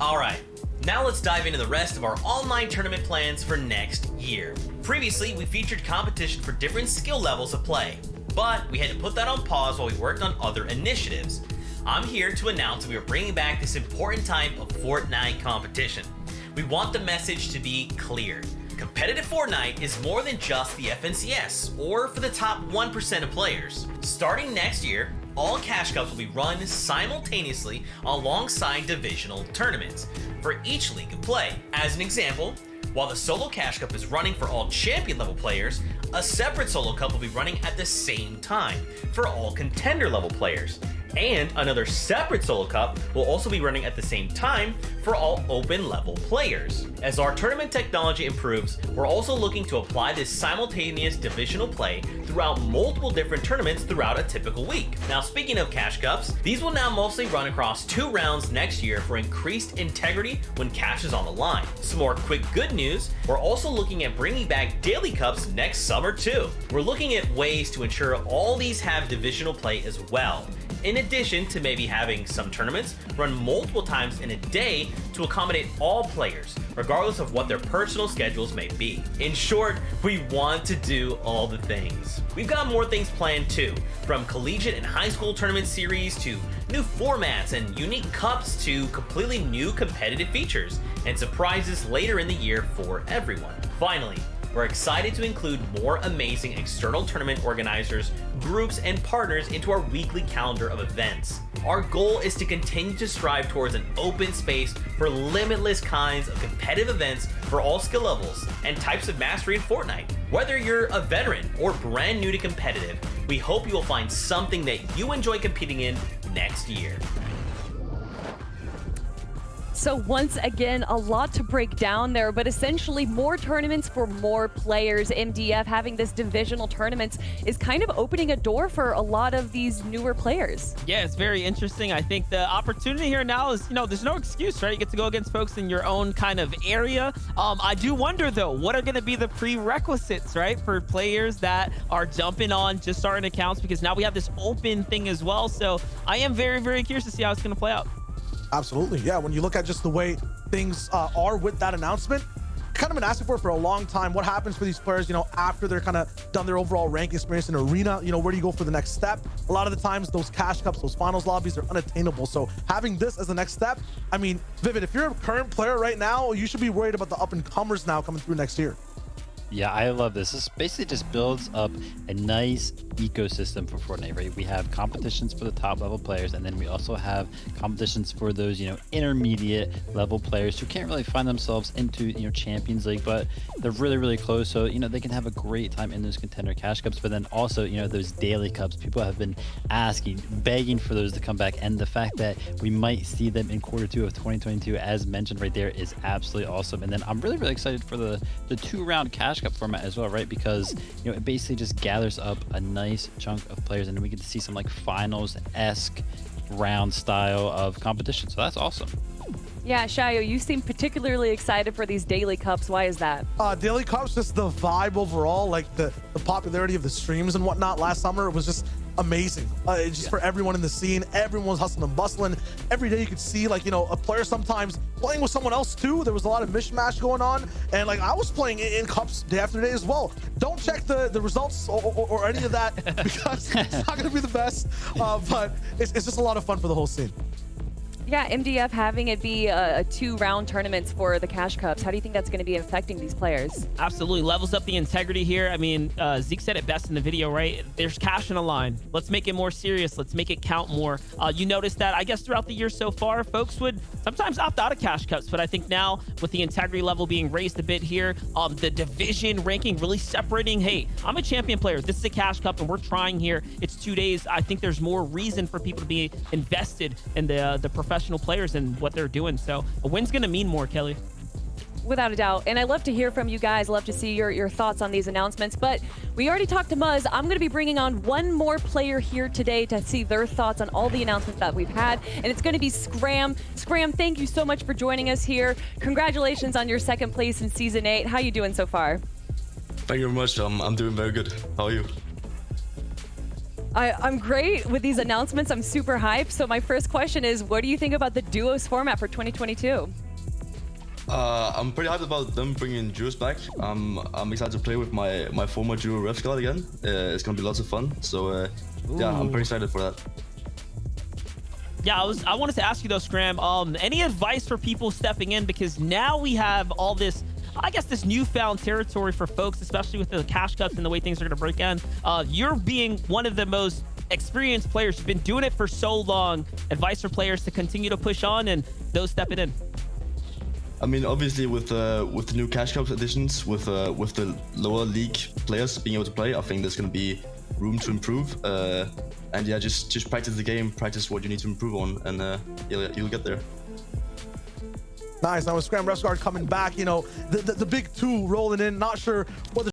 Alright, now let's dive into the rest of our online tournament plans for next year. Previously, we featured competition for different skill levels of play, but we had to put that on pause while we worked on other initiatives. I'm here to announce that we are bringing back this important type of Fortnite competition. We want the message to be clear. Competitive Fortnite is more than just the FNCS, or for the top 1% of players. Starting next year, all Cash Cups will be run simultaneously alongside divisional tournaments for each league of play. As an example, while the Solo Cash Cup is running for all champion level players, a separate Solo Cup will be running at the same time for all contender level players. And another separate Solo Cup will also be running at the same time for all open level players. As our tournament technology improves, we're also looking to apply this simultaneous divisional play throughout multiple different tournaments throughout a typical week. Now, speaking of Cash Cups, these will now mostly run across 2 rounds next year for increased integrity when cash is on the line. Some more quick good news, we're also looking at bringing back Daily Cups next summer too. We're looking at ways to ensure all these have divisional play as well, in addition to maybe having some tournaments run multiple times in a day to accommodate all players, regardless of what their personal schedules may be. In short, we want to do all the things. We've got more things planned too, from collegiate and high school tournament series to new formats and unique cups to completely new competitive features and surprises later in the year for everyone. Finally, we're excited to include more amazing external tournament organizers, groups, and partners into our weekly calendar of events. Our goal is to continue to strive towards an open space for limitless kinds of competitive events for all skill levels and types of mastery in Fortnite. Whether you're a veteran or brand new to competitive, we hope you will find something that you enjoy competing in next year. So once again, a lot to break down there, but essentially more tournaments for more players. MDF having this divisional tournaments is kind of opening a door for a lot of these newer players. Yeah, it's very interesting. I think the opportunity here now is, there's no excuse, right? You get to go against folks in your own kind of area. I do wonder, though, what are going to be the prerequisites, right, for players that are jumping on just starting accounts, because now we have this open thing as well. So I am very, very curious to see how it's going to play out. Absolutely. Yeah, when you look at just the way things are with that announcement, kind of been asking for a long time. What happens for these players, after they're kind of done their overall rank experience in arena, where do you go for the next step? A lot of the times those cash cups, those finals lobbies are unattainable. So having this as the next step, I mean, Vivid, if you're a current player right now, you should be worried about the up and comers now coming through next year. Yeah, I love this. This basically just builds up a nice ecosystem for Fortnite, right? We have competitions for the top level players, and then we also have competitions for those, intermediate level players who can't really find themselves into, Champions League, but they're really, really close. So, they can have a great time in those contender cash cups, but then also, those daily cups. People have been asking, begging for those to come back. And the fact that we might see them in Q2 of 2022, as mentioned right there, is absolutely awesome. And then I'm really, really excited for the 2-round cash cup format as well, right? Because it basically just gathers up a nice chunk of players, and then we get to see some like finals-esque round style of competition. So that's awesome. Yeah, Shayo, you seem particularly excited for these daily cups. Why is that? Daily cups, just the vibe overall, like the popularity of the streams and whatnot last summer, it was just amazing. It's just for everyone in the scene. Everyone was hustling and bustling. Every day you could see a player sometimes playing with someone else too. There was a lot of mishmash going on, and I was playing in cups day after day as well. Don't check the results or any of that because it's not going to be the best, but it's just a lot of fun for the whole scene. Yeah, MDF having it be a 2-round tournaments for the cash cups. How do you think that's going to be affecting these players? Absolutely. Levels up the integrity here. I mean, Zeke said it best in the video, right? There's cash in a line. Let's make it more serious. Let's make it count more. You noticed that, I guess, throughout the year so far, folks would sometimes opt out of cash cups. But I think now, with the integrity level being raised a bit here, the division ranking really separating, hey, I'm a champion player. This is a cash cup, and we're trying here. It's 2 days. I think there's more reason for people to be invested in the professional players and what they're doing. So a win's going to mean more, Kelly. Without a doubt. And I love to hear from you guys. Love to see your thoughts on these announcements. But we already talked to Muzz. I'm going to be bringing on one more player here today to see their thoughts on all the announcements that we've had. And it's going to be Scram. Scram, thank you so much for joining us here. Congratulations on your 2nd place in Season 8. How are you doing so far? Thank you very much. I'm doing very good. How are you? I'm great with these announcements. I'm super hyped. So my first question is, what do you think about the duos format for 2022? I'm pretty hyped about them bringing duos back. I'm excited to play with my former duo ref squad again. It's gonna be lots of fun. So yeah, I'm pretty excited for that. Yeah, I wanted to ask you though, Scram, any advice for people stepping in, because now we have all this, I guess, this newfound territory for folks, especially with the cash cuts and the way things are going to break in. You're being one of the most experienced players. You've been doing it for so long. Advice for players to continue to push on and those stepping in. I mean, obviously with the new cash cup additions, with the lower league players being able to play, I think there's going to be room to improve. And yeah, just practice the game, practice what you need to improve on, and you'll get there. Nice. Now with Scram Ref Guard coming back, you know, the big two rolling in. Not sure what the